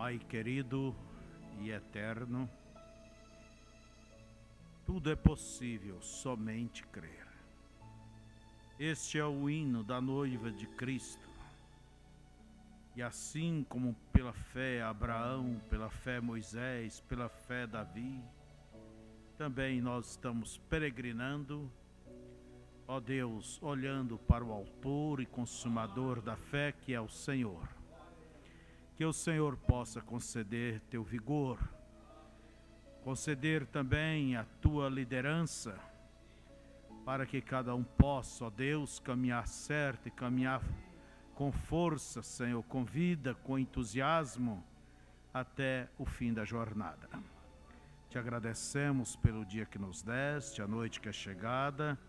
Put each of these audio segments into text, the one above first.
Pai querido e eterno, tudo é possível, somente crer. Este é o hino da noiva de Cristo. E assim como pela fé Abraão, pela fé Moisés, pela fé Davi, também nós estamos peregrinando, ó Deus, olhando para o autor e consumador da fé, que é o Senhor. Que o Senhor possa conceder teu vigor, conceder também a tua liderança, para que cada um possa, ó Deus, caminhar certo e caminhar com força, Senhor, com vida, com entusiasmo, até o fim da jornada. Te agradecemos pelo dia que nos deste, a noite que é chegada,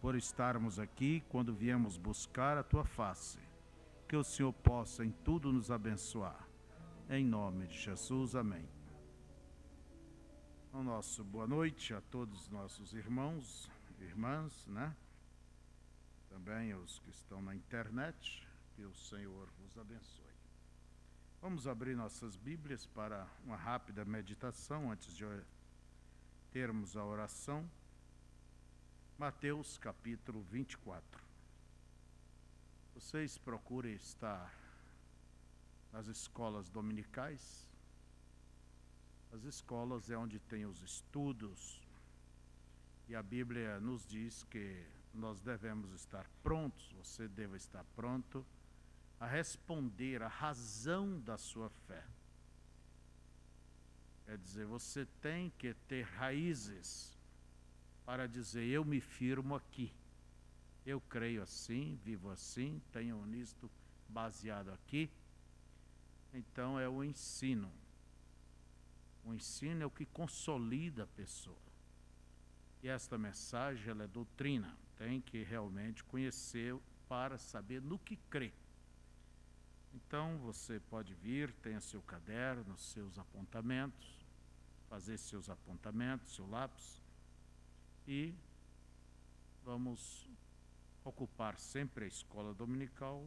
por estarmos aqui quando viemos buscar a tua face. Que o Senhor possa em tudo nos abençoar. Em nome de Jesus, amém. O nosso boa noite a todos os nossos irmãos e irmãs, né? Também os que estão na internet. Que o Senhor vos abençoe. Vamos abrir nossas Bíblias para uma rápida meditação antes de termos a oração. Mateus capítulo 24. Vocês procurem estar nas escolas dominicais. As escolas é onde tem os estudos. E a Bíblia nos diz que nós devemos estar prontos, você deve estar pronto a responder a razão da sua fé. Quer dizer, você tem que ter raízes para dizer, eu me firmo aqui. Eu creio assim, vivo assim, tenho nisto baseado aqui. Então é o ensino. O ensino é o que consolida a pessoa. E esta mensagem, ela é doutrina. Tem que realmente conhecer para saber no que crê. Então você pode vir, tenha seu caderno, seus apontamentos, fazer seus apontamentos, seu lápis, e vamos ocupar sempre a escola dominical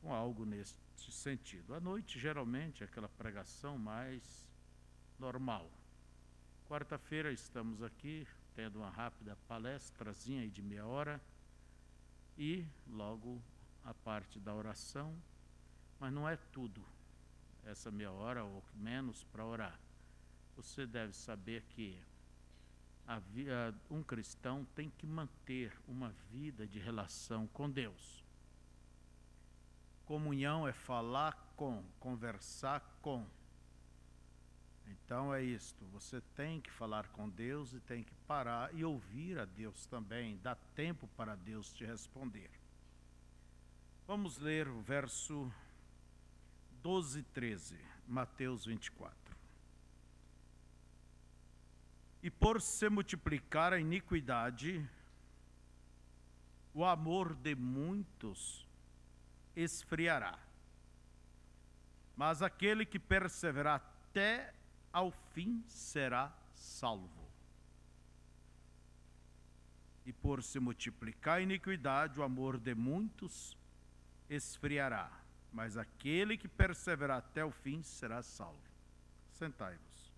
com algo neste sentido. À noite, geralmente, é aquela pregação mais normal. Quarta-feira estamos aqui, tendo uma rápida palestrazinha aí de meia hora, e logo a parte da oração, mas não é tudo, essa meia hora ou menos para orar. Você deve saber que um cristão tem que manter uma vida de relação com Deus. Comunhão é falar com, conversar com. Então é isto, você tem que falar com Deus e tem que parar e ouvir a Deus também, dá tempo para Deus te responder. Vamos ler o verso 12 e 13, Mateus 24. E por se multiplicar a iniquidade, o amor de muitos esfriará. Mas aquele que perseverar até ao fim será salvo. E por se multiplicar a iniquidade, o amor de muitos esfriará. Mas aquele que perseverar até o fim será salvo. Sentai-vos.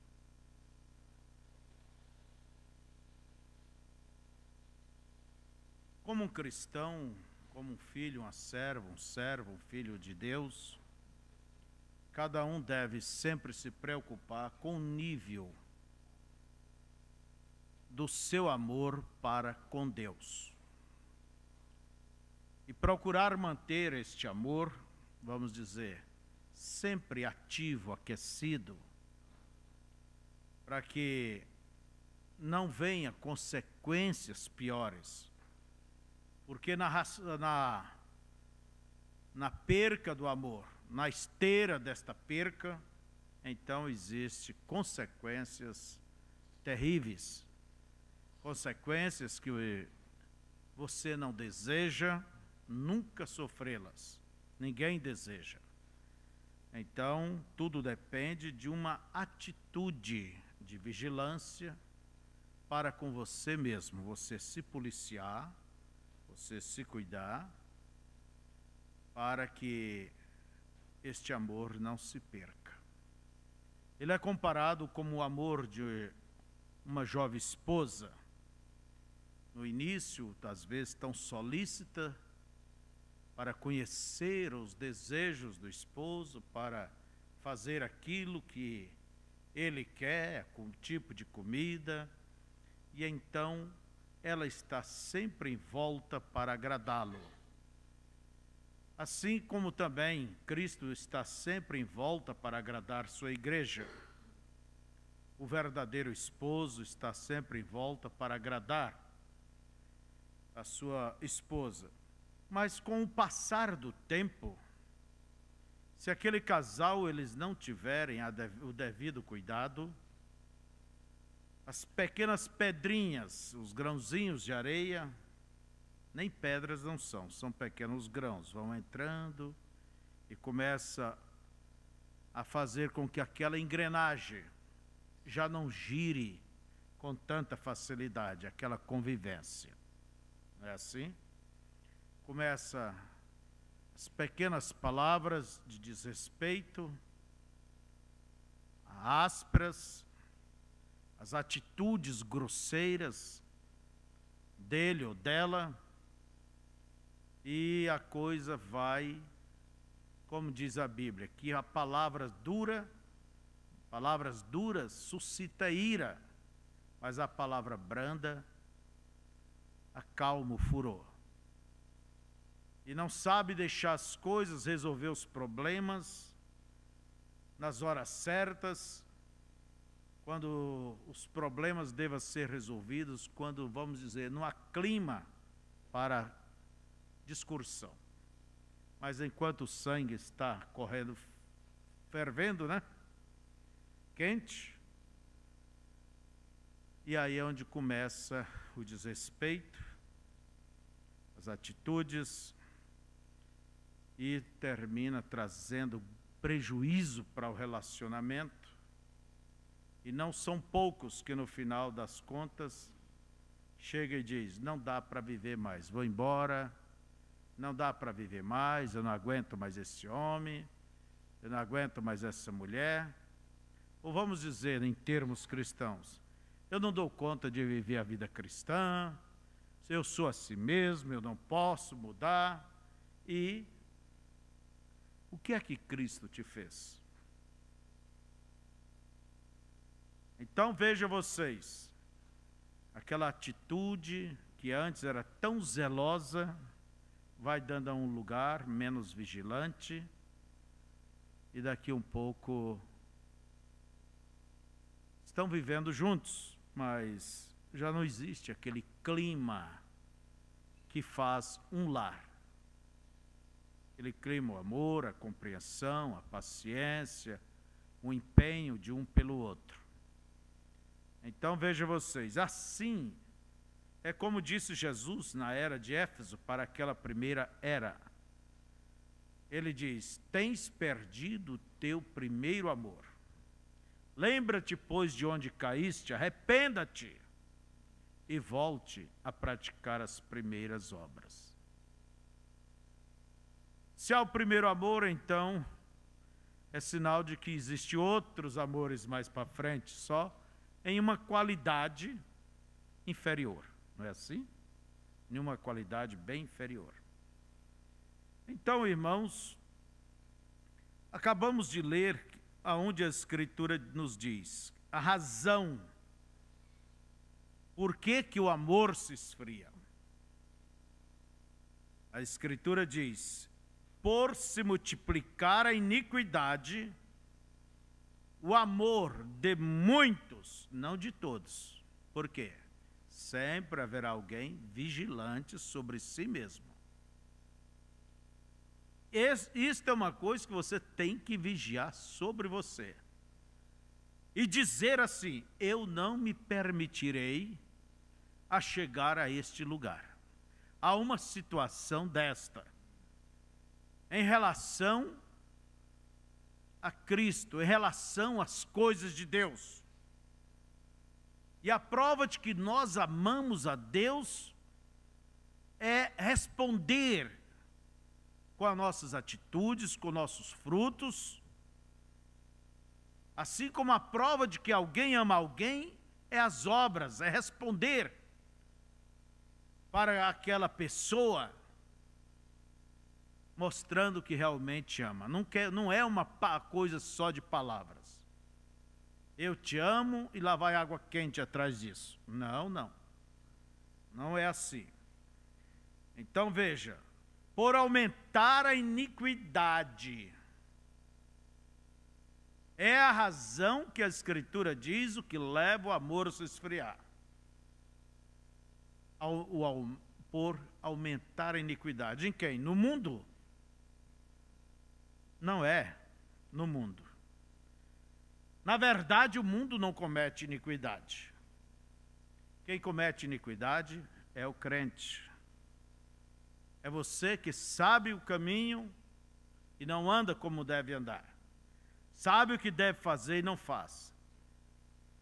Como um cristão, como um filho, uma serva, um filho de Deus, cada um deve sempre se preocupar com o nível do seu amor para com Deus. E procurar manter este amor, vamos dizer, sempre ativo, aquecido, para que não venha consequências piores. Porque na perca do amor, na esteira desta perca, então existem consequências terríveis. Consequências que você não deseja nunca sofrê-las. Ninguém deseja. Então, tudo depende de uma atitude de vigilância para com você mesmo. Você se policiar, você se cuidar, para que este amor não se perca. Ele é comparado como o amor de uma jovem esposa. No início, às vezes, tão solícita para conhecer os desejos do esposo, para fazer aquilo que ele quer, com tipo de comida, e então ela está sempre em volta para agradá-lo. Assim como também Cristo está sempre em volta para agradar sua igreja. O verdadeiro esposo está sempre em volta para agradar a sua esposa. Mas com o passar do tempo, se aquele casal eles não tiverem o devido cuidado, as pequenas pedrinhas, os grãozinhos de areia, nem pedras não são, são pequenos grãos, vão entrando e começa a fazer com que aquela engrenagem já não gire com tanta facilidade, aquela convivência. Não é assim? Começa as pequenas palavras de desrespeito, ásperas, as atitudes grosseiras dele ou dela, e a coisa vai, como diz a Bíblia, que a palavras duras suscita ira, mas a palavra branda acalma o furor. E não sabe deixar as coisas, resolver os problemas nas horas certas, quando os problemas devem ser resolvidos, quando, vamos dizer, não há clima para discussão. Mas enquanto o sangue está correndo, fervendo, né? Quente, e aí é onde começa o desrespeito, as atitudes, e termina trazendo prejuízo para o relacionamento. E não são poucos que no final das contas chega e diz: não dá para viver mais, vou embora, não dá para viver mais, eu não aguento mais esse homem, eu não aguento mais essa mulher. Ou vamos dizer em termos cristãos, eu não dou conta de viver a vida cristã, eu sou assim mesmo, eu não posso mudar. E o que é que Cristo te fez? Então veja vocês, aquela atitude que antes era tão zelosa, vai dando a um lugar menos vigilante, e daqui um pouco estão vivendo juntos, mas já não existe aquele clima que faz um lar. Aquele clima, o amor, a compreensão, a paciência, o empenho de um pelo outro. Então veja vocês, assim é como disse Jesus na era de Éfeso para aquela primeira era. Ele diz: tens perdido o teu primeiro amor. Lembra-te, pois, de onde caíste, arrependa-te e volte a praticar as primeiras obras. Se há o primeiro amor, então é sinal de que existem outros amores mais para frente, só em uma qualidade inferior, não é assim? Em uma qualidade bem inferior. Então, irmãos, acabamos de ler aonde a Escritura nos diz a razão por que o amor se esfria. A Escritura diz: por se multiplicar a iniquidade, o amor de muitos, não de todos. Por quê? Sempre haverá alguém vigilante sobre si mesmo. Isto é uma coisa que você tem que vigiar sobre você. E dizer assim: eu não me permitirei a chegar a este lugar, a uma situação desta, em relação a Cristo, em relação às coisas de Deus. E a prova de que nós amamos a Deus é responder com as nossas atitudes, com nossos frutos, Assim como a prova de que alguém ama alguém é as obras, é responder para aquela pessoa, mostrando que realmente ama. Não é uma coisa só de palavras. Eu te amo e lá vai água quente atrás disso. Não, não. Não é assim. Então veja, por aumentar a iniquidade, é a razão que a Escritura diz o que leva o amor a se esfriar. Por aumentar a iniquidade. Em quem? No mundo? Não é no mundo. Na verdade, o mundo não comete iniquidade. Quem comete iniquidade é o crente. É você que sabe o caminho e não anda como deve andar. Sabe o que deve fazer e não faz.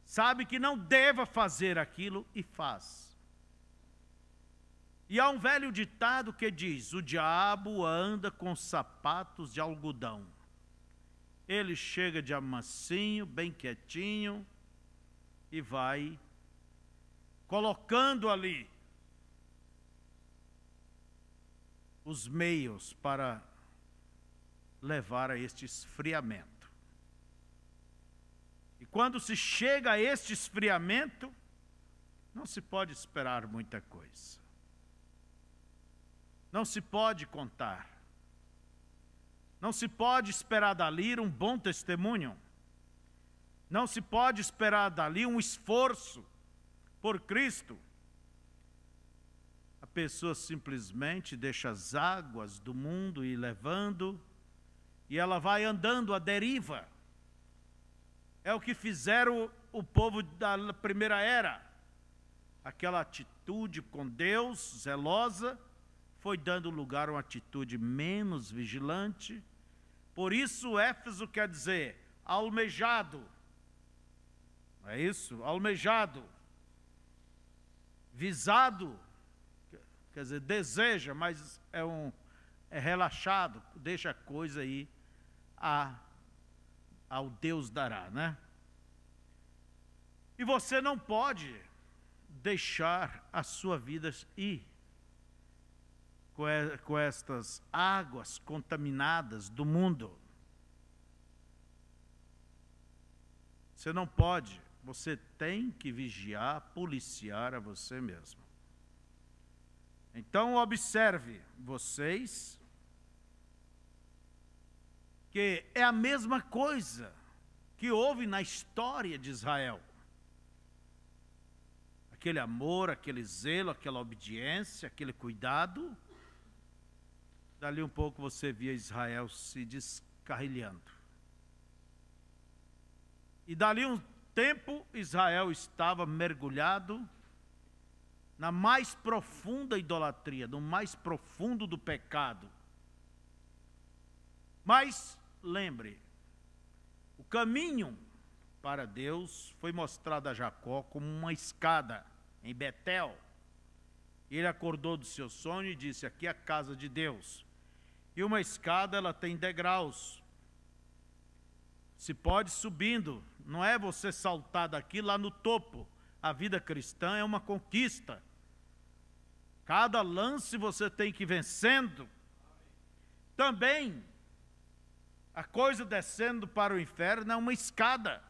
Sabe que não deva fazer aquilo e faz. E há um velho ditado que diz: o diabo anda com sapatos de algodão. Ele chega de amansinho, bem quietinho, e vai colocando ali os meios para levar a este esfriamento. E quando se chega a este esfriamento, não se pode esperar muita coisa. Não se pode contar. Não se pode esperar dali um bom testemunho. Não se pode esperar dali um esforço por Cristo. A pessoa simplesmente deixa as águas do mundo ir levando, e ela vai andando à deriva. É o que fizeram o povo da primeira era. Aquela atitude com Deus, zelosa, foi dando lugar a uma atitude menos vigilante. Por isso, Éfeso quer dizer almejado. Não é isso? Almejado. Visado. Quer dizer, deseja, mas é relaxado. Deixa a coisa aí ao Deus dará, né? E você não pode deixar a sua vida ir com estas águas contaminadas do mundo. Você não pode, você tem que vigiar, policiar a você mesmo. Então observe, vocês, que é a mesma coisa que houve na história de Israel. Aquele amor, aquele zelo, aquela obediência, aquele cuidado. Dali um pouco você via Israel se descarrilhando. E dali um tempo Israel estava mergulhado na mais profunda idolatria, no mais profundo do pecado. Mas, lembre, o caminho para Deus foi mostrado a Jacó como uma escada em Betel. Ele acordou do seu sonho e disse: aqui é a casa de Deus. E uma escada, ela tem degraus. Se pode subindo, não é você saltar daqui lá no topo. A vida cristã é uma conquista. Cada lance você tem que ir vencendo. Também, a coisa descendo para o inferno é uma escada.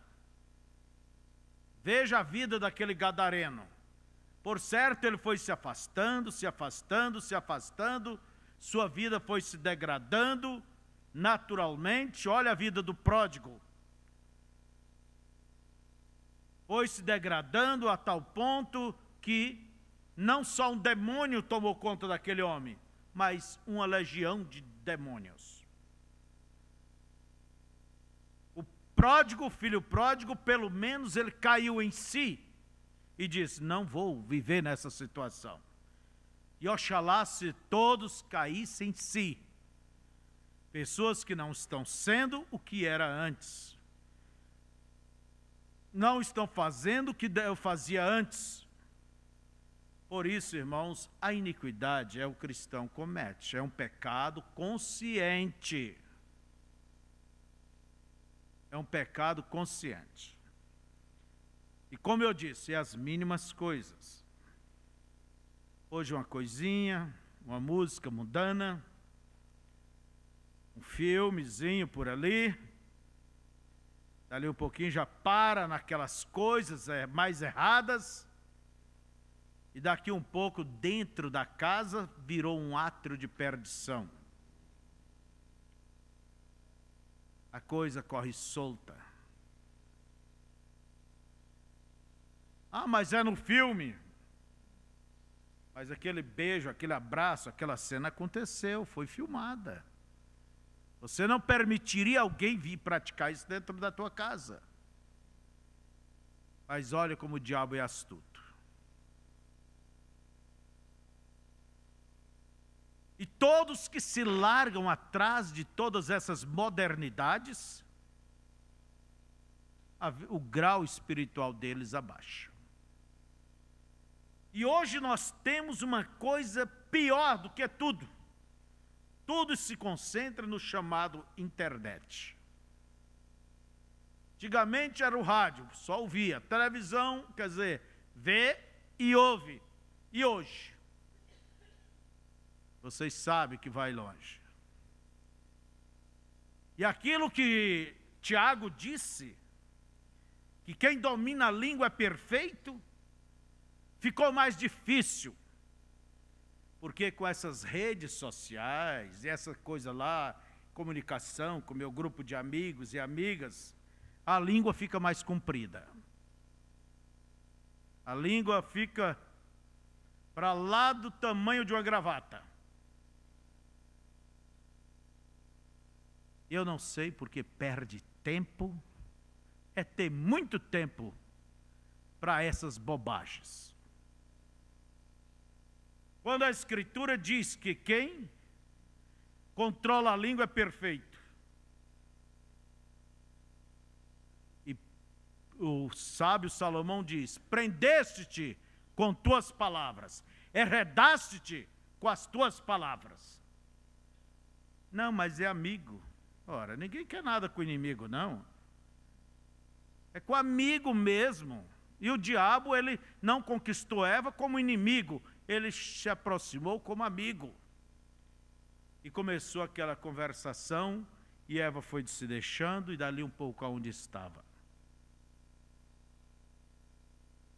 Veja a vida daquele gadareno. Por certo, ele foi se afastando, se afastando, se afastando. Sua vida foi se degradando naturalmente. Olha a vida do pródigo. Foi se degradando a tal ponto que não só um demônio tomou conta daquele homem, mas uma legião de demônios. O pródigo, o filho pródigo, pelo menos ele caiu em si e disse: não vou viver nessa situação. E oxalá se todos caíssem em si. Pessoas que não estão sendo o que era antes. Não estão fazendo o que eu fazia antes. Por isso, irmãos, a iniquidade o cristão comete. É um pecado consciente. É um pecado consciente. E como eu disse, é as mínimas coisas. Hoje uma coisinha, uma música mundana, um filmezinho por ali, dali um pouquinho já para naquelas coisas mais erradas, e daqui um pouco dentro da casa virou um átrio de perdição. A coisa corre solta. Ah, mas é no filme. Mas aquele beijo, aquele abraço, aquela cena aconteceu, foi filmada. Você não permitiria alguém vir praticar isso dentro da tua casa. Mas olha como o diabo é astuto. E todos que se largam atrás de todas essas modernidades, o grau espiritual deles abaixa. E hoje nós temos uma coisa pior do que tudo. Tudo se concentra no chamado internet. Antigamente era o rádio, só ouvia. Televisão, quer dizer, vê e ouve. E hoje? Vocês sabem que vai longe. E aquilo que Tiago disse, que quem domina a língua é perfeito, ficou mais difícil. Porque com essas redes sociais, e essa coisa lá, comunicação com meu grupo de amigos e amigas, a língua fica mais comprida. A língua fica para lá do tamanho de uma gravata. Eu não sei porque perde tempo, é ter muito tempo para essas bobagens. Quando a Escritura diz que quem controla a língua é perfeito. E o sábio Salomão diz, prendeste-te com tuas palavras, enredaste-te com as tuas palavras. Não, mas é amigo. Ora, ninguém quer nada com o inimigo, não. É com amigo mesmo. E o diabo, ele não conquistou Eva como inimigo, ele se aproximou como amigo. E começou aquela conversação, e Eva foi se deixando, e dali um pouco aonde estava.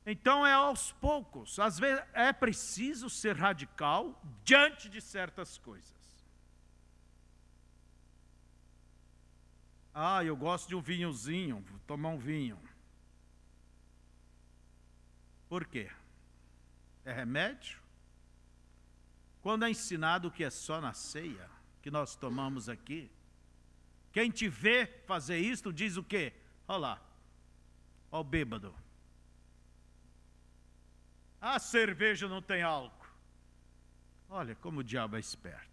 Então é aos poucos, às vezes é preciso ser radical diante de certas coisas. Ah, eu gosto de um vinhozinho, vou tomar um vinho. Por quê? É remédio? Quando é ensinado que é só na ceia, que nós tomamos aqui, quem te vê fazer isto diz o quê? Olha lá, olha o bêbado. A cerveja não tem álcool. Olha como o diabo é esperto.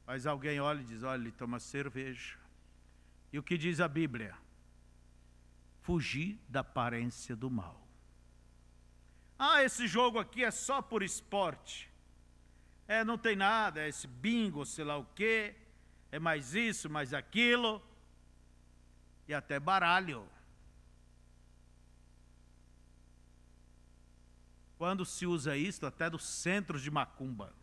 Mas alguém olha e diz, olha, ele toma cerveja. E o que diz a Bíblia? Fugir da aparência do mal. Ah, esse jogo aqui é só por esporte. Não tem nada, é esse bingo, sei lá o quê. É mais isso, mais aquilo. E até baralho. Quando se usa isso, até dos centros de macumba.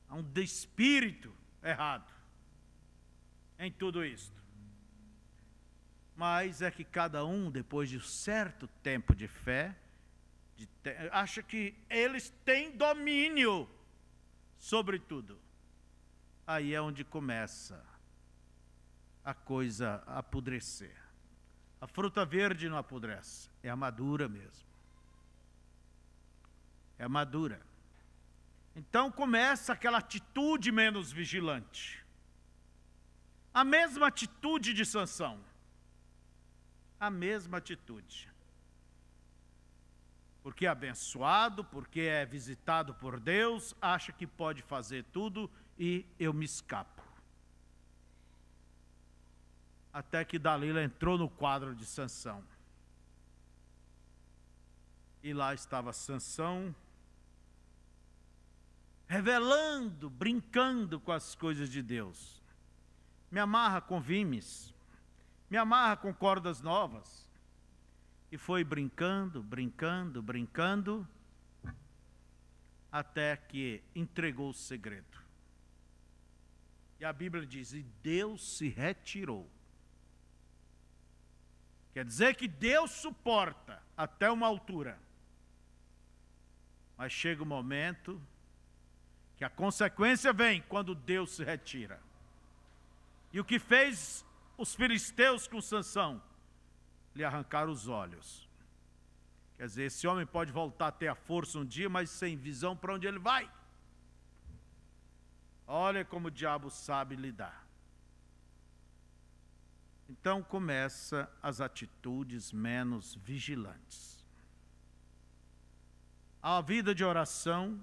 Há um espírito errado em tudo isto. Mas é que cada um, depois de um certo tempo de fé, acha que eles têm domínio sobre tudo. Aí é onde começa a coisa a apodrecer. A fruta verde não apodrece, é a madura mesmo. É a madura. Então começa aquela atitude menos vigilante. A mesma atitude de Sansão. A mesma atitude. Porque é abençoado, porque é visitado por Deus, acha que pode fazer tudo e eu me escapo. Até que Dalila entrou no quadro de Sansão. E lá estava Sansão, revelando, brincando com as coisas de Deus. me amarra com vimes, me amarra com cordas novas. E foi brincando, brincando, brincando, até que entregou o segredo. E a Bíblia diz, e Deus se retirou. Quer dizer que Deus suporta até uma altura. Mas chega o momento que a consequência vem quando Deus se retira. E o que fez os filisteus com Sansão? Lhe arrancaram os olhos. Quer dizer, esse homem pode voltar a ter a força um dia, mas sem visão para onde ele vai. Olha como o diabo sabe lidar. Então começa as atitudes menos vigilantes. A vida de oração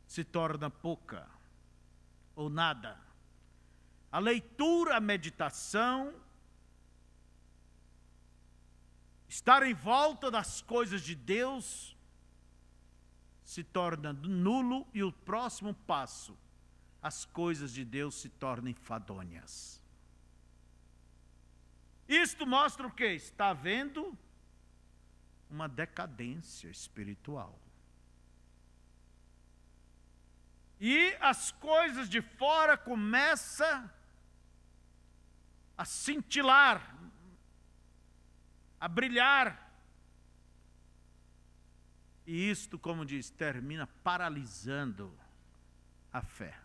se torna pouca ou nada. A leitura, a meditação, estar em volta das coisas de Deus se torna nulo e o próximo passo, as coisas de Deus se tornam enfadonhas. Isto mostra o quê? Está havendo uma decadência espiritual. E as coisas de fora começam a cintilar, a brilhar. E isto, como diz, termina paralisando a fé.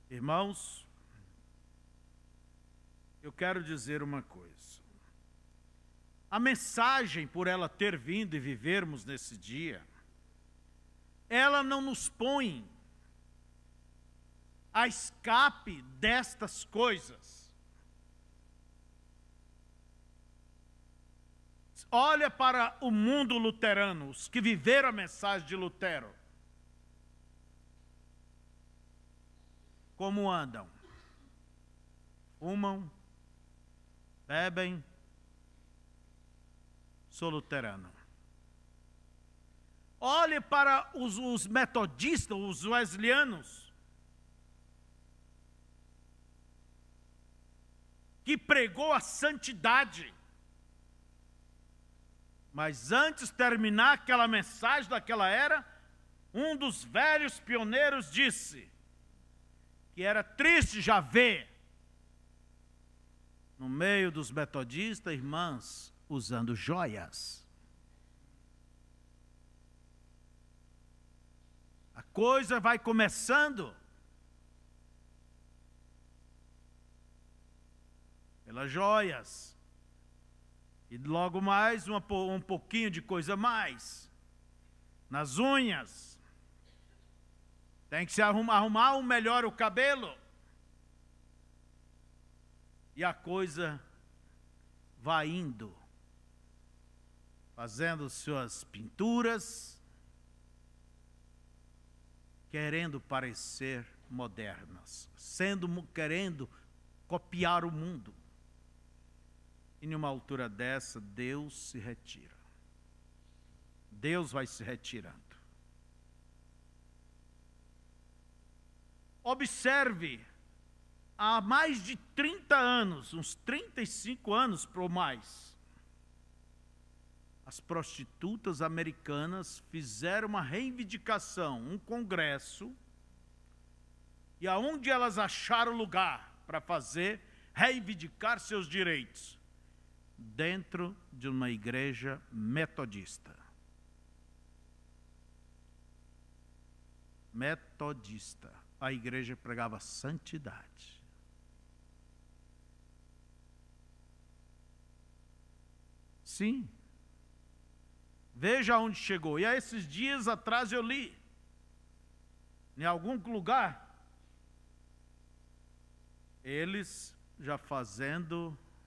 Irmãos, eu quero dizer uma coisa. A mensagem, por ela ter vindo e vivermos nesse dia, ela não nos põe a escape destas coisas. Olha para o mundo luterano, os que viveram a mensagem de Lutero. Como andam? Fumam, bebem. Sou luterano. Olhe para os metodistas, os wesleyanos, que pregou a santidade. Mas antes de terminar aquela mensagem daquela era, um dos velhos pioneiros disse que era triste já ver, no meio dos metodistas, irmãs usando joias. A coisa vai começando pelas joias. E logo mais, um pouquinho de coisa mais. Nas unhas. Tem que se arrumar melhor o cabelo. E a coisa vai indo. Fazendo suas pinturas. Querendo parecer modernas. Querendo copiar o mundo. E numa altura dessa, Deus se retira. Deus vai se retirando. Observe, há mais de 30 anos, uns 35 anos ou mais, as prostitutas americanas fizeram uma reivindicação, um congresso, e aonde elas acharam lugar para reivindicar seus direitos? Dentro de uma igreja metodista. Metodista. A igreja pregava santidade. Sim. Veja onde chegou. E há esses dias atrás eu li, em algum lugar, eles já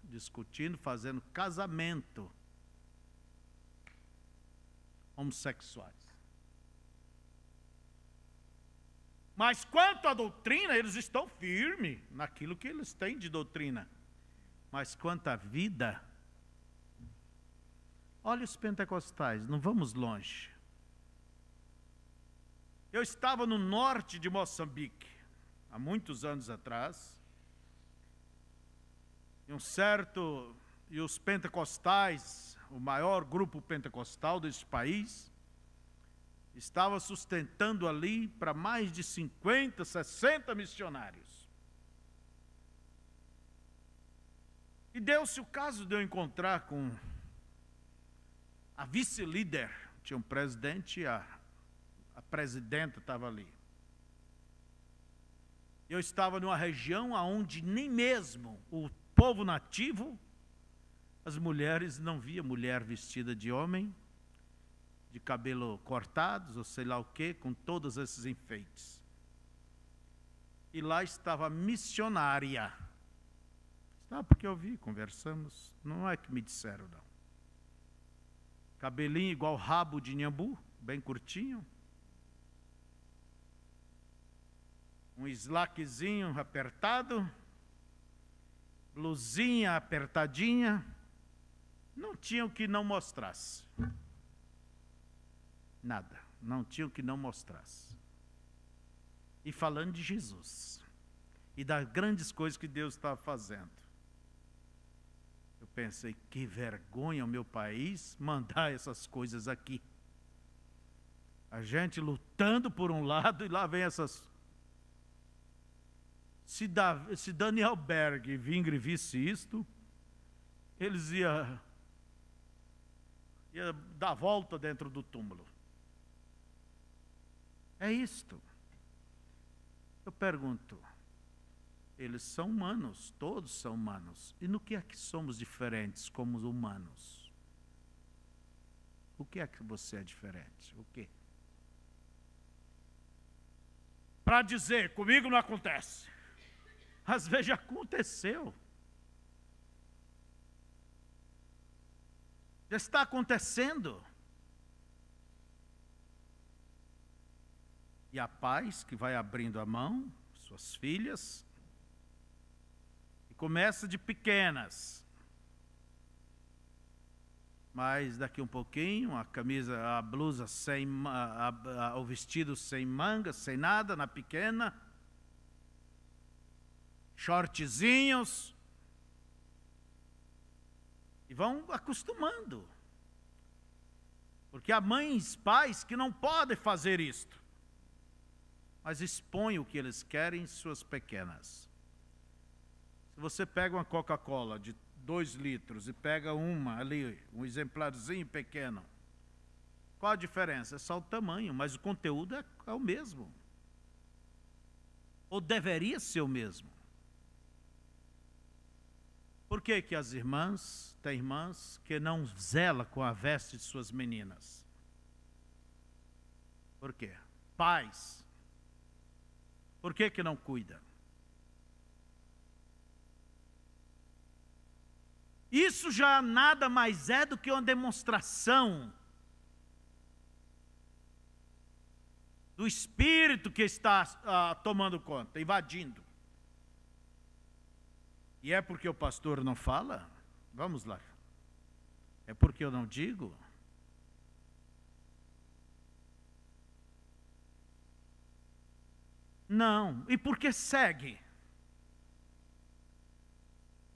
discutindo, fazendo casamento homossexuais. Mas quanto à doutrina, eles estão firmes naquilo que eles têm de doutrina. Mas quanto à vida, olha os pentecostais, não vamos longe. Eu estava no norte de Moçambique, há muitos anos atrás, e os pentecostais, o maior grupo pentecostal desse país, estava sustentando ali para mais de 50, 60 missionários. E deu-se o caso de eu encontrar com a vice-líder, tinha um presidente e a presidenta estava ali. Eu estava numa região onde nem mesmo o povo nativo, as mulheres, não via mulher vestida de homem, de cabelo cortados, ou sei lá o quê, com todos esses enfeites. E lá estava a missionária. Estava porque eu vi, conversamos, não é que me disseram, não. Cabelinho igual rabo de nhambu, bem curtinho. Um slackzinho apertado, blusinha apertadinha, não tinha o que não mostrasse. Nada, não tinha o que não mostrasse. E falando de Jesus, e das grandes coisas que Deus estava fazendo. Eu pensei, que vergonha o meu país mandar essas coisas aqui. A gente lutando por um lado e lá vem essas... Se Daniel Berg e Vingre visse isto, eles iam dar volta dentro do túmulo. É isto. Eu pergunto, eles são humanos, todos são humanos. E no que é que somos diferentes como humanos? O que é que você é diferente? O quê? Para dizer, comigo não acontece. Às vezes já aconteceu. Já está acontecendo. E a paz que vai abrindo a mão, suas filhas, e começa de pequenas. Mas daqui um pouquinho, a camisa, a blusa sem, o vestido sem manga, sem nada, na pequena, shortzinhos, e vão acostumando. Porque há mães, pais que não podem fazer isto, mas expõem o que eles querem em suas pequenas. Se você pega uma Coca-Cola de 2 litros e pega uma ali, um exemplarzinho pequeno, qual a diferença? É só o tamanho, mas o conteúdo é o mesmo. Ou deveria ser o mesmo. Por que que as irmãs, tem irmãs que não zelam com a veste de suas meninas? Por quê? Pais, por que que não cuida? Isso já nada mais é do que uma demonstração do espírito que está tomando conta, invadindo. E é porque o pastor não fala? Vamos lá. É porque eu não digo? Não. E por que segue?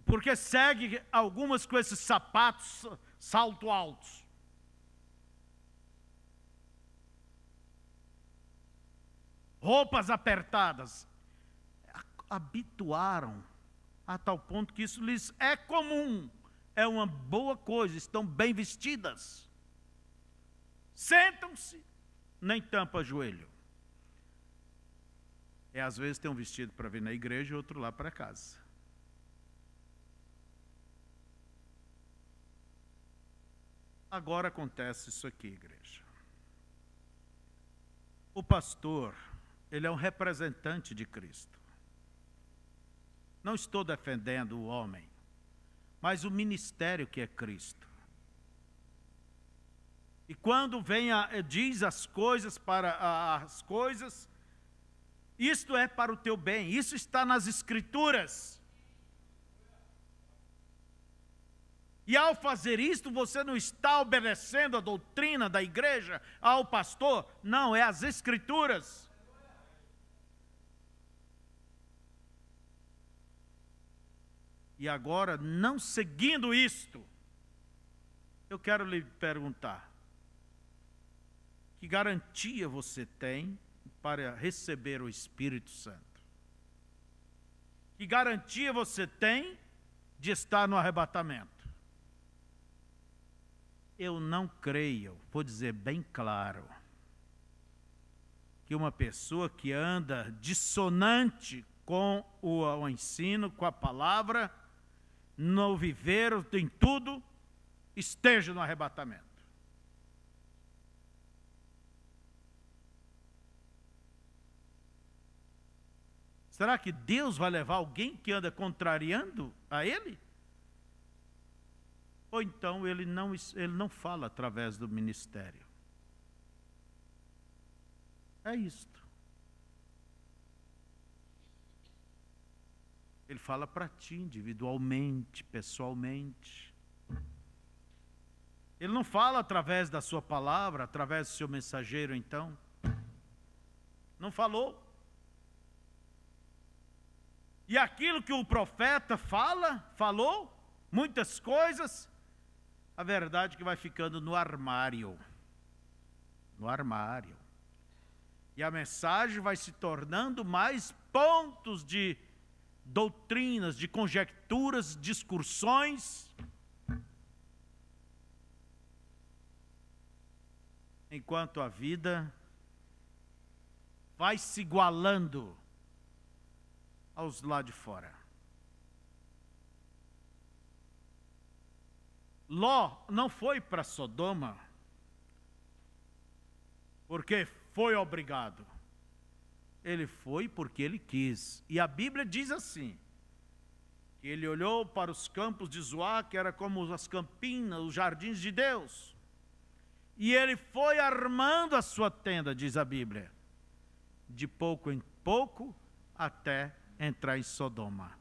Porque segue algumas com esses sapatos salto altos. Roupas apertadas. Habituaram a tal ponto que isso lhes é comum. É uma boa coisa, estão bem vestidas. Sentam-se, nem tampa joelho. Às vezes tem um vestido para vir na igreja e outro lá para casa. Agora acontece isso aqui, igreja. O pastor, ele é um representante de Cristo. Não estou defendendo o homem, mas o ministério que é Cristo. E quando diz as coisas para as coisas, isto é para o teu bem, isso está nas Escrituras. E ao fazer isto, você não está obedecendo a doutrina da igreja, ao pastor, não, é as Escrituras. E agora, não seguindo isto, eu quero lhe perguntar: que garantia você tem para receber o Espírito Santo? Que garantia você tem de estar no arrebatamento? Eu não creio, vou dizer bem claro, que uma pessoa que anda dissonante com o ensino, com a palavra, no viver, em tudo, esteja no arrebatamento. Será que Deus vai levar alguém que anda contrariando a Ele? Ou então ele não fala através do ministério? É isto. Ele fala para ti individualmente, pessoalmente. Ele não fala através da sua palavra, através do seu mensageiro, então. Não falou. E aquilo que o profeta falou, muitas coisas, a verdade é que vai ficando no armário. No armário. E a mensagem vai se tornando mais pontos de doutrinas, de conjecturas, discussões. Enquanto a vida vai se igualando aos lá de fora. Ló não foi para Sodoma porque foi obrigado. Ele foi porque ele quis. E a Bíblia diz assim, que ele olhou para os campos de Zoar, que era como as campinas, os jardins de Deus. E ele foi armando a sua tenda, diz a Bíblia, de pouco em pouco até entrar em Sodoma.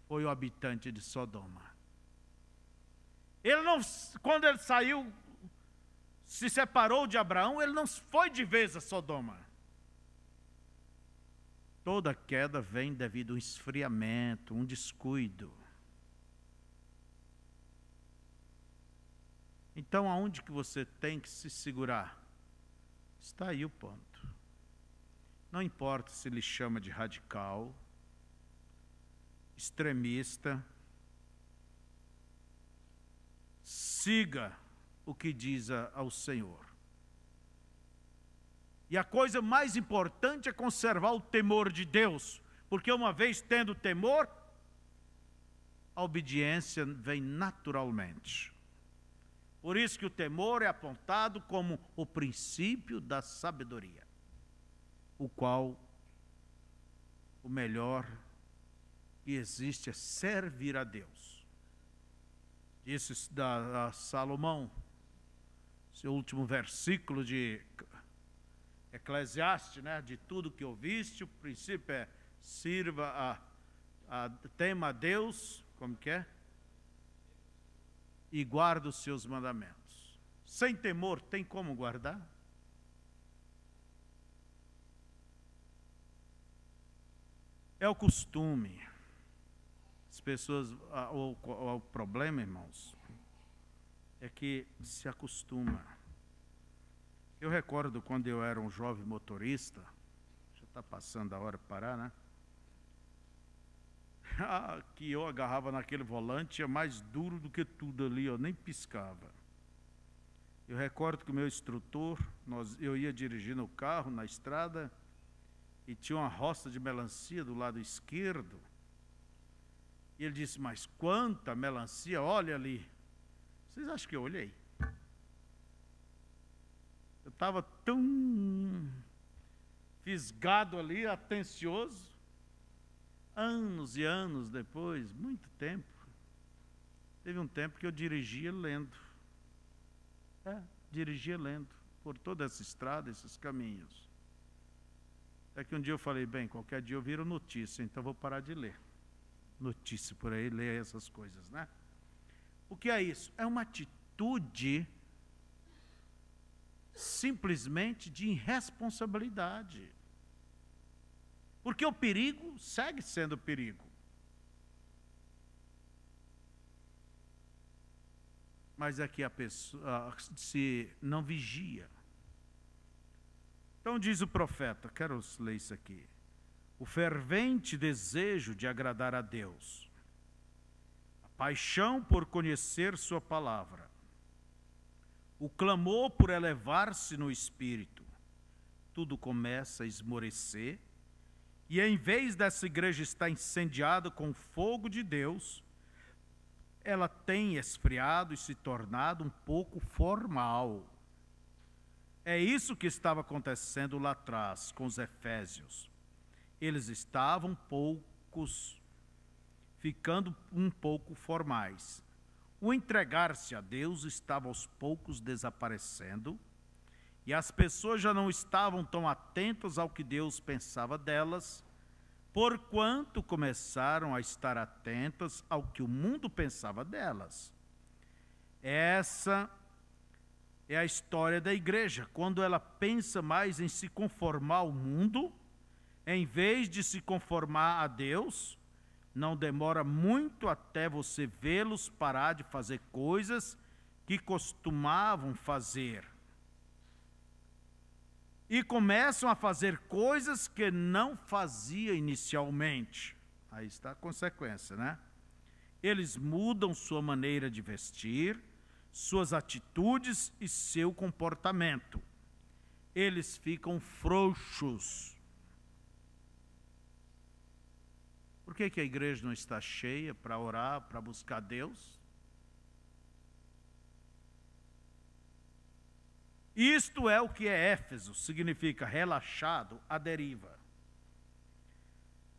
Foi o habitante de Sodoma. Ele não, quando ele saiu, se separou de Abraão, ele não foi de vez a Sodoma. Toda queda vem devido a um esfriamento, um descuido. Então, aonde que você tem que se segurar? Está aí o ponto. Não importa se ele chama de radical, extremista, siga o que diz ao Senhor. E a coisa mais importante é conservar o temor de Deus, porque uma vez tendo temor, a obediência vem naturalmente. Por isso que o temor é apontado como o princípio da sabedoria, o qual o melhor que existe é servir a Deus. Disse a Salomão, seu último versículo de Eclesiastes, né? De tudo que ouviste, o princípio é tema a Deus, como que é? E guarda os seus mandamentos. Sem temor, tem como guardar? É o costume. As pessoas, o problema, irmãos, é que se acostuma. Eu recordo quando eu era um jovem motorista, já está passando a hora de parar, né? Que eu agarrava naquele volante, é mais duro do que tudo ali, eu nem piscava. Eu recordo que o meu instrutor, eu ia dirigindo o carro na estrada, e tinha uma roça de melancia do lado esquerdo, e ele disse, mas quanta melancia, olha ali. Vocês acham que eu olhei? Eu estava tão fisgado ali, atencioso. Anos e anos depois, muito tempo, teve um tempo que eu dirigia lendo. Dirigia lendo por toda essa estrada, esses caminhos. Até que um dia eu falei, bem, qualquer dia eu viro notícia, então vou parar de ler notícia por aí, ler essas coisas, né? O que é isso? É uma atitude simplesmente de irresponsabilidade. Porque o perigo segue sendo perigo. Mas aqui a pessoa se não vigia. Então diz o profeta, quero ler isso aqui. O fervente desejo de agradar a Deus, a paixão por conhecer sua palavra, o clamor por elevar-se no espírito, tudo começa a esmorecer, e em vez dessa igreja estar incendiada com o fogo de Deus, ela tem esfriado e se tornado um pouco formal. É isso que estava acontecendo lá atrás com os efésios. Eles estavam ficando um pouco formais. O entregar-se a Deus estava aos poucos desaparecendo, e as pessoas já não estavam tão atentas ao que Deus pensava delas, porquanto começaram a estar atentas ao que o mundo pensava delas. Essa é a história da igreja, quando ela pensa mais em se conformar ao mundo, em vez de se conformar a Deus. Não demora muito até você vê-los parar de fazer coisas que costumavam fazer. E começam a fazer coisas que não fazia inicialmente. Aí está a consequência, né? Eles mudam sua maneira de vestir, suas atitudes e seu comportamento. Eles ficam frouxos. Por que a igreja não está cheia para orar, para buscar Deus? Isto é o que é Éfeso, significa relaxado, à deriva.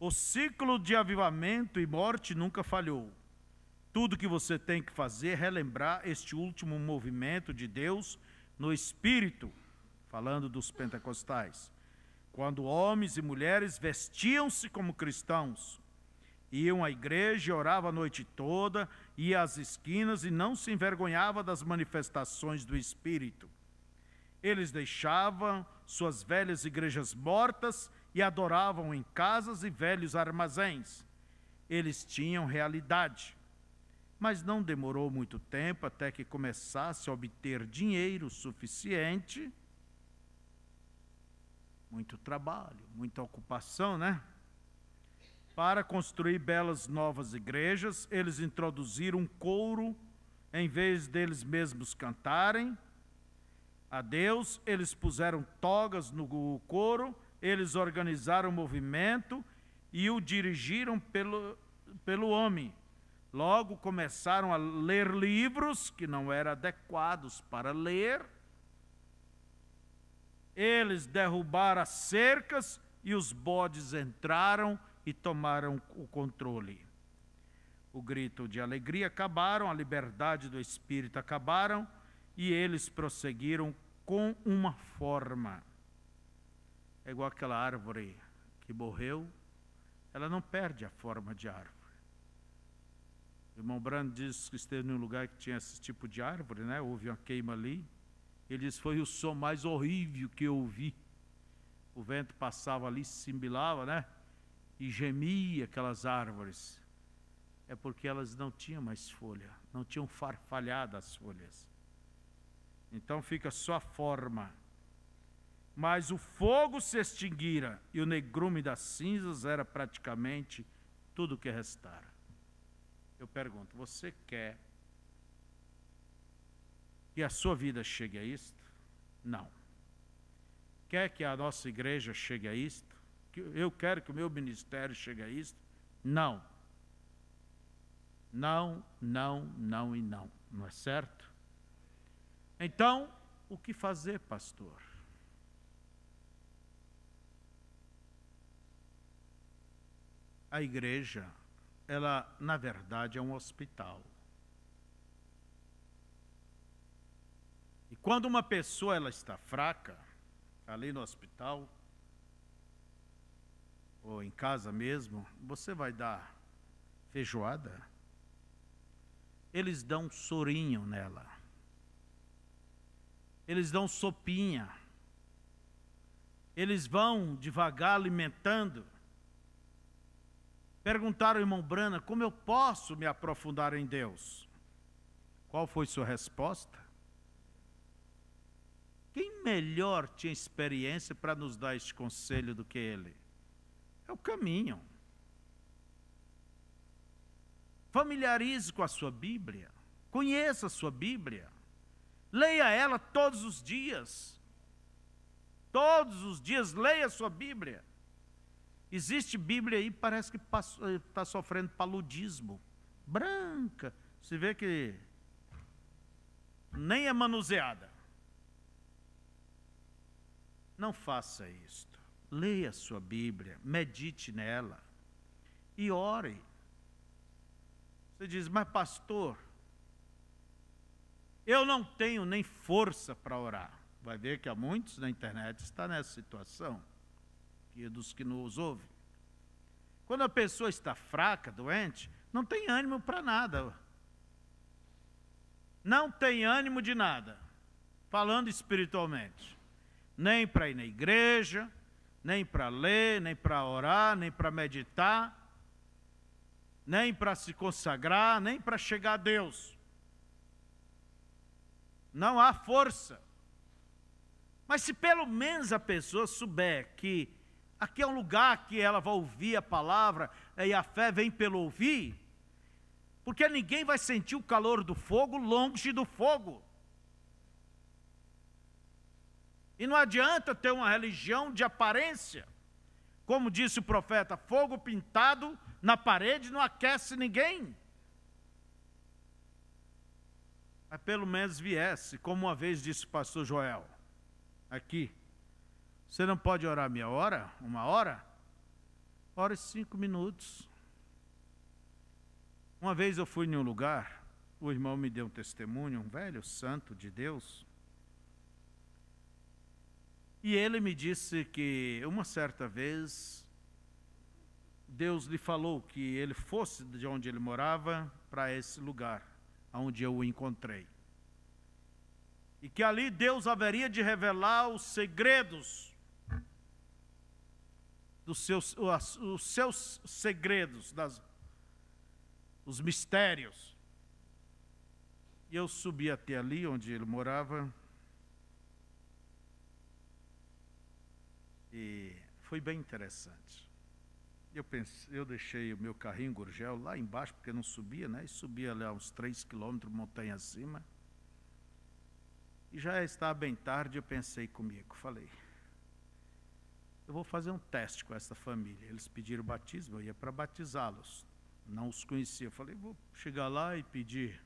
O ciclo de avivamento e morte nunca falhou. Tudo que você tem que fazer é relembrar este último movimento de Deus no Espírito, falando dos pentecostais, quando homens e mulheres vestiam-se como cristãos, iam à igreja e oravam a noite toda, ia às esquinas e não se envergonhava das manifestações do Espírito. Eles deixavam suas velhas igrejas mortas e adoravam em casas e velhos armazéns. Eles tinham realidade, mas não demorou muito tempo até que começasse a obter dinheiro suficiente, muito trabalho, muita ocupação, né? Para construir belas novas igrejas. Eles introduziram um coro, em vez deles mesmos cantarem a Deus, eles puseram togas no coro, eles organizaram o movimento e o dirigiram pelo homem. Logo começaram a ler livros que não eram adequados para ler. Eles derrubaram as cercas e os bodes entraram e tomaram o controle. O grito de alegria acabaram, a liberdade do espírito acabaram, e eles prosseguiram com uma forma. É igual aquela árvore que morreu, ela não perde a forma de árvore. O irmão Brando disse que esteve num lugar que tinha esse tipo de árvore, né? Houve uma queima ali. Ele disse: foi o som mais horrível que eu ouvi. O vento passava ali, simbilava, né? E gemia aquelas árvores. É porque elas não tinham mais folha, não tinham farfalhado as folhas. Então fica só a forma. Mas o fogo se extinguira e o negrume das cinzas era praticamente tudo o que restara. Eu pergunto, você quer que a sua vida chegue a isto? Não. Quer que a nossa igreja chegue a isto? Eu quero que o meu ministério chegue a isto? Não. Não, não, não e não. Não é certo? Então, o que fazer, pastor? A igreja, ela, na verdade, é um hospital. E quando uma pessoa ela está fraca, ali no hospital, ou em casa mesmo, você vai dar feijoada? eles dão um sorinho nela. Eles dão sopinha. Eles vão devagar alimentando. Perguntaram ao irmão Brana, como eu posso me aprofundar em Deus? Qual foi sua resposta? Quem melhor tinha experiência para nos dar este conselho do que ele? É o caminho. Familiarize com a sua Bíblia. Conheça a sua Bíblia. Leia ela todos os dias. Todos os dias leia a sua Bíblia. Existe Bíblia aí, parece que está sofrendo paludismo. Branca. Você vê que nem é manuseada. Não faça isto. Leia a sua Bíblia, medite nela e ore. Você diz, mas pastor, eu não tenho nem força para orar. Vai ver que há muitos na internet está nessa situação, que dos que nos ouvem. Quando a pessoa está fraca, doente, não tem ânimo para nada. Não tem ânimo de nada, falando espiritualmente. Nem para ir na igreja, nem para ler, nem para orar, nem para meditar, nem para se consagrar, nem para chegar a Deus. Não há força. Mas se pelo menos a pessoa souber que aqui é um lugar que ela vai ouvir a palavra, e a fé vem pelo ouvir, porque ninguém vai sentir o calor do fogo longe do fogo. E não adianta ter uma religião de aparência. Como disse o profeta, fogo pintado na parede não aquece ninguém. Mas pelo menos viesse, como uma vez disse o pastor Joel, aqui. Você não pode orar meia hora, uma hora? Ore 5 minutos. Uma vez eu fui em um lugar, o irmão me deu um testemunho, um velho santo de Deus, e ele me disse que uma certa vez Deus lhe falou que ele fosse de onde ele morava para esse lugar, onde eu o encontrei. E que ali Deus haveria de revelar os segredos, os seus segredos, os mistérios. E eu subi até ali onde ele morava, e foi bem interessante. Eu deixei o meu carrinho Gurgel lá embaixo, porque não subia, né? E subia lá uns 3 quilômetros, montanha acima. E já estava bem tarde, eu pensei comigo, falei, eu vou fazer um teste com essa família. Eles pediram batismo, eu ia para batizá-los. Não os conhecia. Eu falei, vou chegar lá e pedir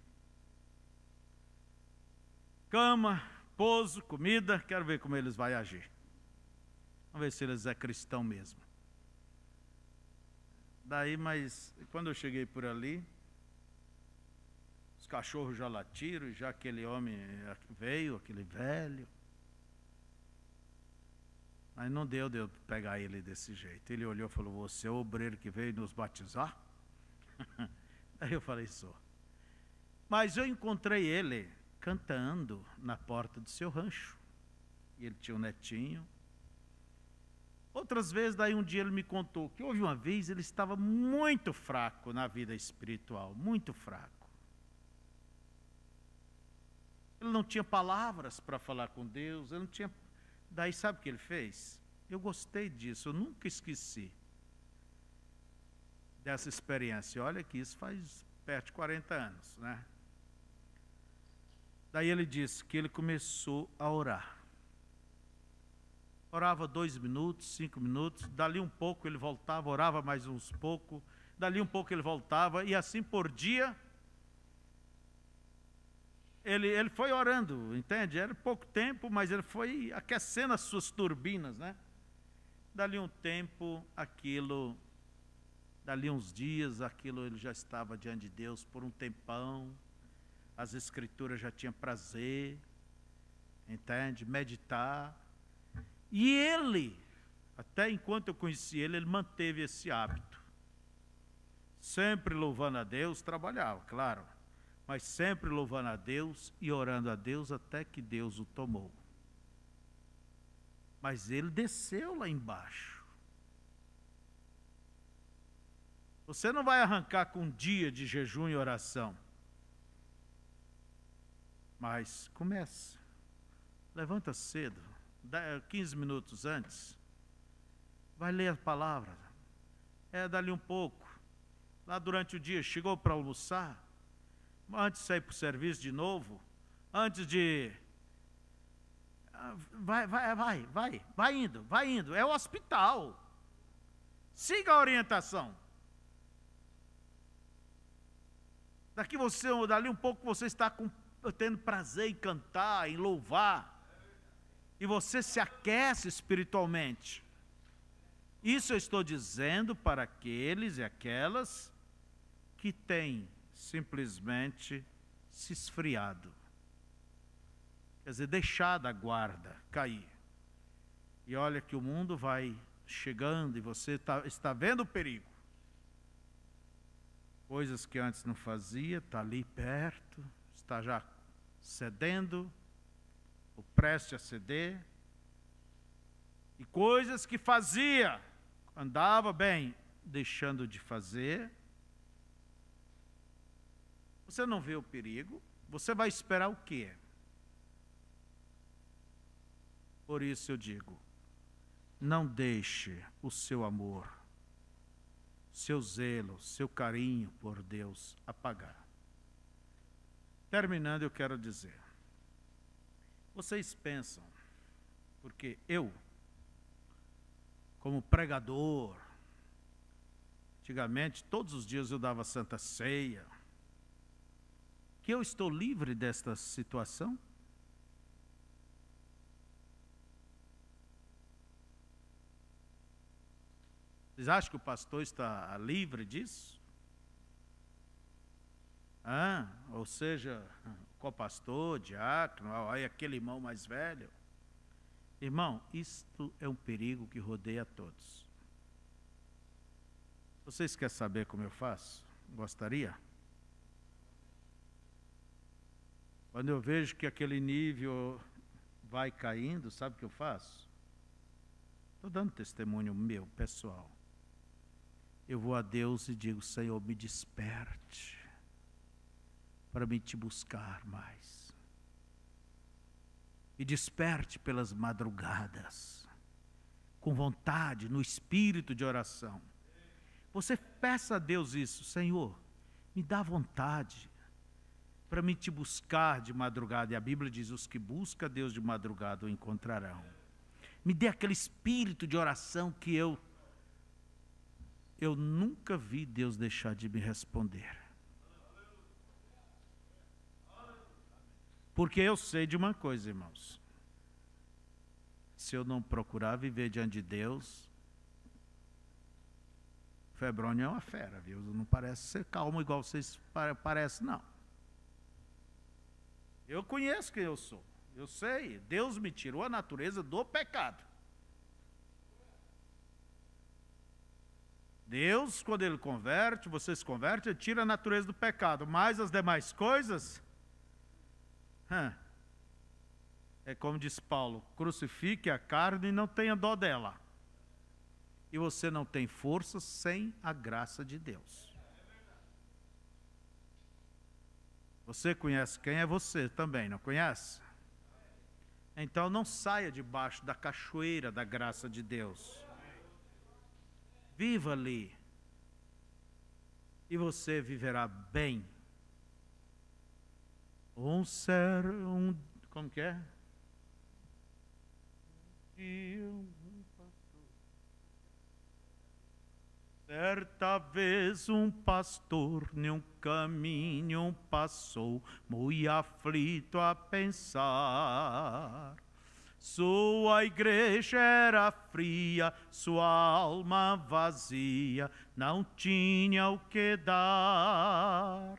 cama, pouso, comida, quero ver como eles vão agir. Vamos ver se eles é cristão mesmo. Daí, mas quando eu cheguei por ali, os cachorros já latiram, já aquele homem veio, aquele velho. Mas não deu de eu pegar ele desse jeito. Ele olhou e falou, você é o obreiro que veio nos batizar? Aí eu falei, sou. Mas eu encontrei ele cantando na porta do seu rancho. E ele tinha um netinho. Outras vezes, daí um dia ele me contou que houve uma vez ele estava muito fraco na vida espiritual, muito fraco. Ele não tinha palavras para falar com Deus, ele não tinha... Daí sabe o que ele fez? Eu gostei disso, eu nunca esqueci dessa experiência. Olha que isso faz perto de 40 anos, né? Daí ele disse que ele começou a orar. Orava 2 minutos, 5 minutos, dali um pouco ele voltava, orava mais uns pouco, dali um pouco ele voltava, e assim por dia, ele foi orando, entende? Era pouco tempo, mas ele foi aquecendo as suas turbinas, né? Dali um tempo, aquilo, dali uns dias, aquilo ele já estava diante de Deus por um tempão, as escrituras já tinham prazer, entende? Meditar. E ele, até enquanto eu conheci ele manteve esse hábito. Sempre louvando a Deus, trabalhava, claro. mas sempre louvando a Deus e orando a Deus até que Deus o tomou. Mas ele desceu lá embaixo. Você não vai arrancar com um dia de jejum e oração. Mas comece. Levanta cedo, 15 minutos antes. Vai ler a palavra. Dali um pouco. Lá durante o dia, chegou para almoçar. Antes de sair para o serviço de novo. Antes de... Vai indo. É o hospital. Siga a orientação. Dali um pouco você está tendo prazer em cantar, em louvar. E você se aquece espiritualmente. Isso eu estou dizendo para aqueles e aquelas que têm simplesmente se esfriado. Quer dizer, deixado a guarda cair. E olha que o mundo vai chegando e você está vendo o perigo. Coisas que antes não fazia, está ali perto, está já cedendo, ou prestes a ceder. E coisas que fazia, andava bem, deixando de fazer. Você não vê o perigo, você vai esperar o quê? Por isso eu digo, não deixe o seu amor, seu zelo, seu carinho por Deus apagar. Terminando, eu quero dizer, vocês pensam, porque eu, como pregador, antigamente, todos os dias eu dava Santa Ceia, que eu estou livre desta situação? Vocês acham que o pastor está livre disso? Ou seja, co-pastor, diácono, aí aquele irmão mais velho. Irmão, isto é um perigo que rodeia todos. Vocês querem saber como eu faço? Gostaria? Quando eu vejo que aquele nível vai caindo, sabe o que eu faço? Estou dando testemunho meu, pessoal. Eu vou a Deus e digo, Senhor, me desperte para me te buscar mais. Me desperte pelas madrugadas, com vontade, no espírito de oração. Você peça a Deus isso, Senhor, me dá vontade para me te buscar de madrugada. E a Bíblia diz, os que buscam a Deus de madrugada o encontrarão. Me dê aquele espírito de oração que eu nunca vi Deus deixar de me responder. Porque eu sei de uma coisa, irmãos. Se eu não procurar viver diante de Deus, Febrônio é uma fera, viu? Não parece ser calmo igual vocês parecem, não. Eu conheço quem eu sou. Eu sei, Deus me tirou a natureza do pecado. Deus, quando Ele converte, você se converte, Ele tira a natureza do pecado. Mas as demais coisas, é como diz Paulo, crucifique a carne e não tenha dó dela. E você não tem força sem a graça de Deus. Você conhece quem é você também, não conhece? Então não saia debaixo da cachoeira da graça de Deus. Viva ali. E você viverá bem. Como que é? Certa vez um pastor num caminho passou, muito aflito a pensar. Sua igreja era fria, sua alma vazia, não tinha o que dar.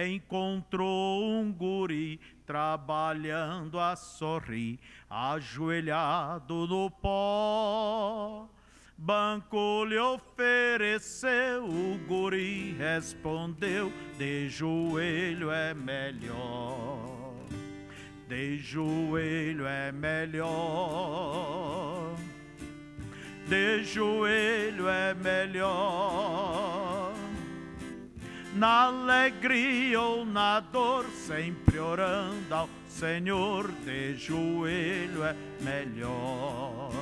Encontrou um guri trabalhando a sorrir, ajoelhado no pó. banco lhe ofereceu, o guri respondeu: de joelho é melhor, de joelho é melhor, de joelho é melhor. Na alegria ou na dor, sempre orando ao Senhor, de joelho é melhor.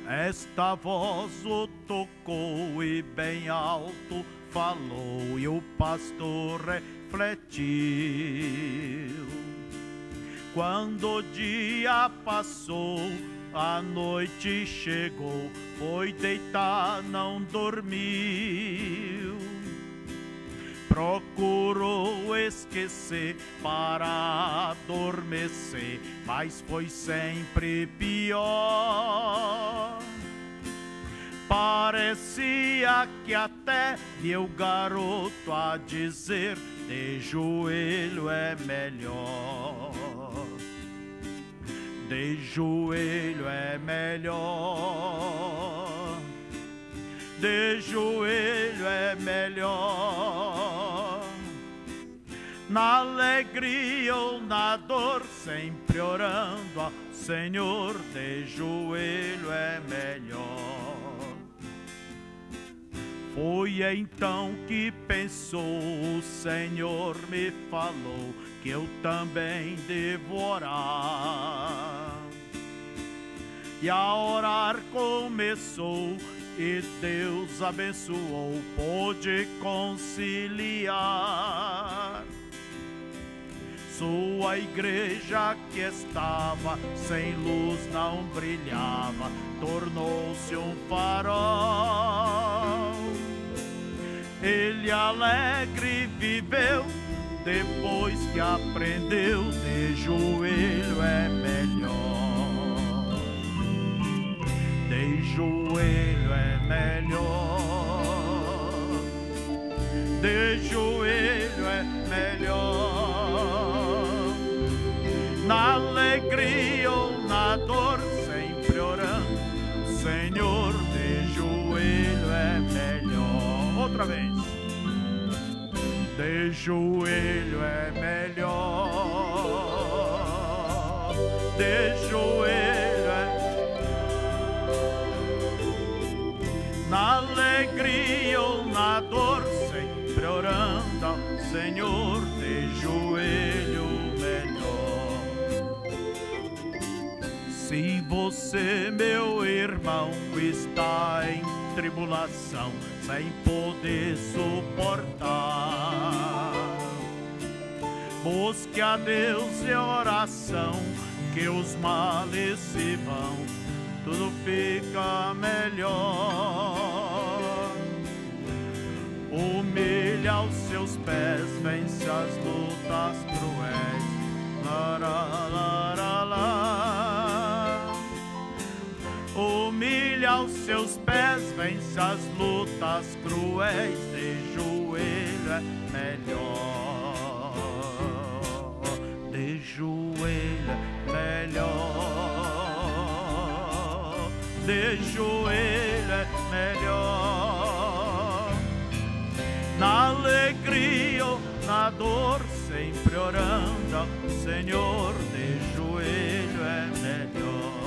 Esta voz o tocou e bem alto falou, e o pastor refletiu. Quando o dia passou, a noite chegou, foi deitar, não dormiu. Procurou esquecer para adormecer, mas foi sempre pior. Parecia que até viu o garoto a dizer: de joelho é melhor, de joelho é melhor, de joelho é melhor. Na alegria ou na dor, sempre orando ao Senhor, de joelho é melhor. Foi então que pensou, o Senhor me falou que eu também devo orar. E a orar começou, e Deus abençoou, pôde conciliar. Sua igreja que estava sem luz, não brilhava, tornou-se um farol. Ele alegre viveu, depois que aprendeu, de joelho é melhor, de joelho é melhor, de joelho é melhor. Na alegria ou na dor, sempre orando, Senhor, de joelho é melhor. Outra vez. De joelho é melhor, de joelho é. Na alegria ou na dor, sempre orando ao Senhor, de joelho melhor. Se você, meu irmão, está em tribulação, sem poder suportar, busque a Deus em oração, que os males se vão, tudo fica melhor. Humilhe aos seus pés, vence as lutas cruéis. Humilhe aos seus pés, vence as lutas cruéis, de joelho é melhor, de joelho é melhor, de joelho é melhor. Na alegria ou na dor, sempre orando ao Senhor, de joelho é melhor.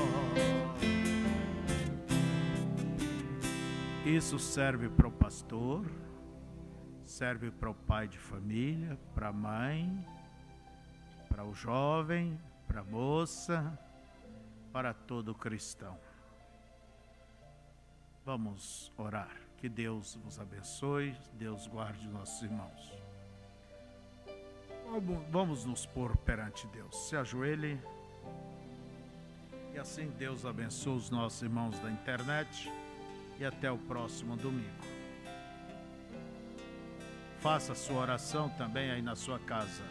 Isso serve para o pastor, serve para o pai de família, para a mãe, para o jovem, para a moça, para todo cristão. Vamos orar. Que Deus vos abençoe, Deus guarde nossos irmãos. Vamos nos pôr perante Deus. Se ajoelhe. E assim Deus abençoe os nossos irmãos da internet. E até o próximo domingo. Faça a sua oração também aí na sua casa.